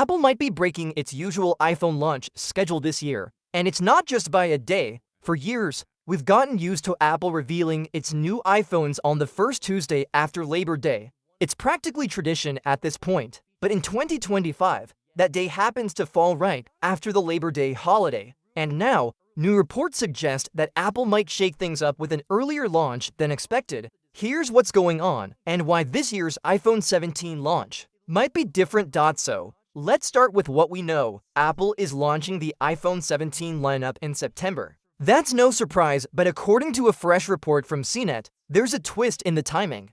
Apple might be breaking its usual iPhone launch schedule this year. And it's not just by a day. For years, we've gotten used to Apple revealing its new iPhones on the first Tuesday after Labor Day. It's practically tradition at this point. But in 2025, that day happens to fall right after the Labor Day holiday. And now, new reports suggest that Apple might shake things up with an earlier launch than expected. Here's what's going on and why this year's iPhone 17 launch might be different. So, let's start with what we know. Apple is launching the iPhone 17 lineup in September. That's no surprise, but according to a fresh report from CNET, there's a twist in the timing.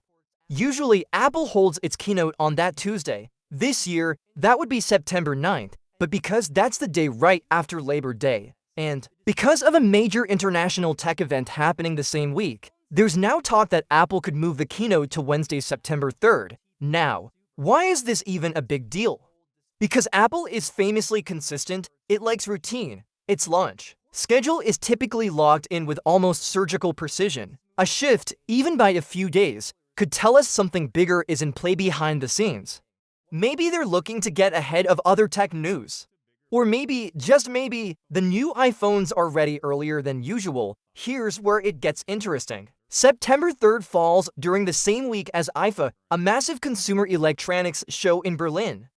Usually, Apple holds its keynote on that Tuesday. This year, that would be September 9th, but because that's the day right after Labor Day, and because of a major international tech event happening the same week, there's now talk that Apple could move the keynote to Wednesday, September 3rd. Now, why is this even a big deal? Because Apple is famously consistent, it likes routine. Its launch schedule is typically locked in with almost surgical precision. A shift, even by a few days, could tell us something bigger is in play behind the scenes. Maybe they're looking to get ahead of other tech news. Or maybe, just maybe, the new iPhones are ready earlier than usual. Here's where it gets interesting. September 3rd falls during the same week as IFA, a massive consumer electronics show in Berlin.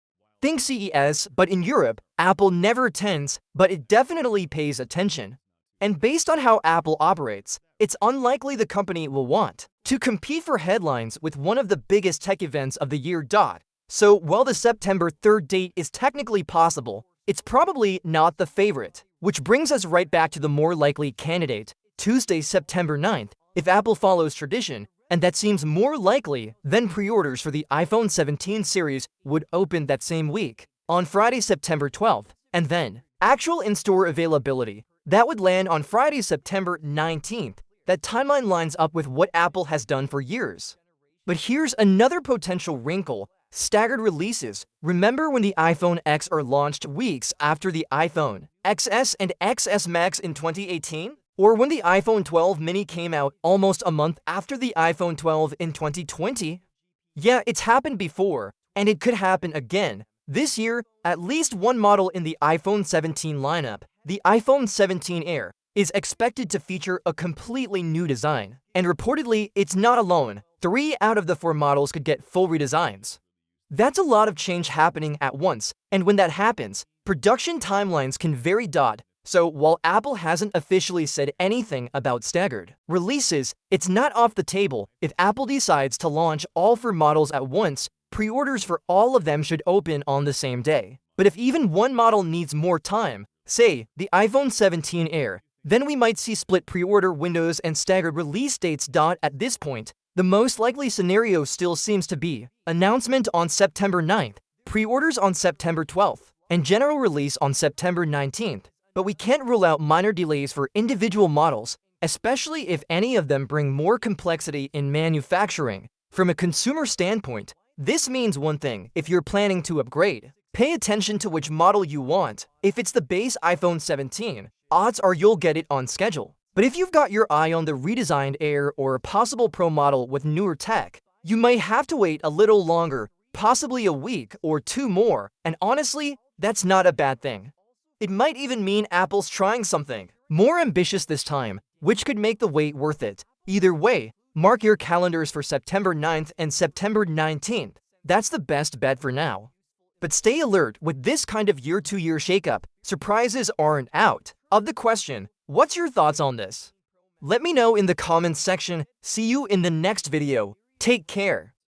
Think CES, but in Europe, Apple never attends, but it definitely pays attention. And based on how Apple operates, it's unlikely the company will want to compete for headlines with one of the biggest tech events of the year. So while the September 3rd date is technically possible, it's probably not the favorite. Which brings us right back to the more likely candidate, Tuesday, September 9th, if Apple follows tradition, and that seems more likely than pre-orders for the iPhone 17 series would open that same week, on Friday, September 12th, and then actual in-store availability. That would land on Friday, September 19th. That timeline lines up with what Apple has done for years. But here's another potential wrinkle. Staggered releases. Remember when the iPhone XR launched weeks after the iPhone XS and XS Max in 2018? Or when the iPhone 12 mini came out almost a month after the iPhone 12 in 2020? Yeah, it's happened before, and it could happen again. This year, at least one model in the iPhone 17 lineup, the iPhone 17 Air, is expected to feature a completely new design. And reportedly, it's not alone. 3 out of the 4 models could get full redesigns. That's a lot of change happening at once, and when that happens, production timelines can vary. So while Apple hasn't officially said anything about staggered releases, it's not off the table. If Apple decides to launch all 4 models at once, pre-orders for all of them should open on the same day. But if even one model needs more time, say the iPhone 17 Air, then we might see split pre-order windows and staggered release dates. At this point, the most likely scenario still seems to be announcement on September 9th, pre-orders on September 12th, and general release on September 19th. But we can't rule out minor delays for individual models, especially if any of them bring more complexity in manufacturing. From a consumer standpoint, this means one thing: if you're planning to upgrade, pay attention to which model you want. If it's the base iPhone 17, odds are you'll get it on schedule. But if you've got your eye on the redesigned Air or a possible Pro model with newer tech, you might have to wait a little longer, possibly a week or 2 more, and honestly, that's not a bad thing. It might even mean Apple's trying something more ambitious this time, which could make the wait worth it. Either way, mark your calendars for September 9th and September 19th. That's the best bet for now. But stay alert with this kind of year-to-year shakeup. Surprises aren't out of the question. What's your thoughts on this? Let me know in the comments section. See you in the next video. Take care.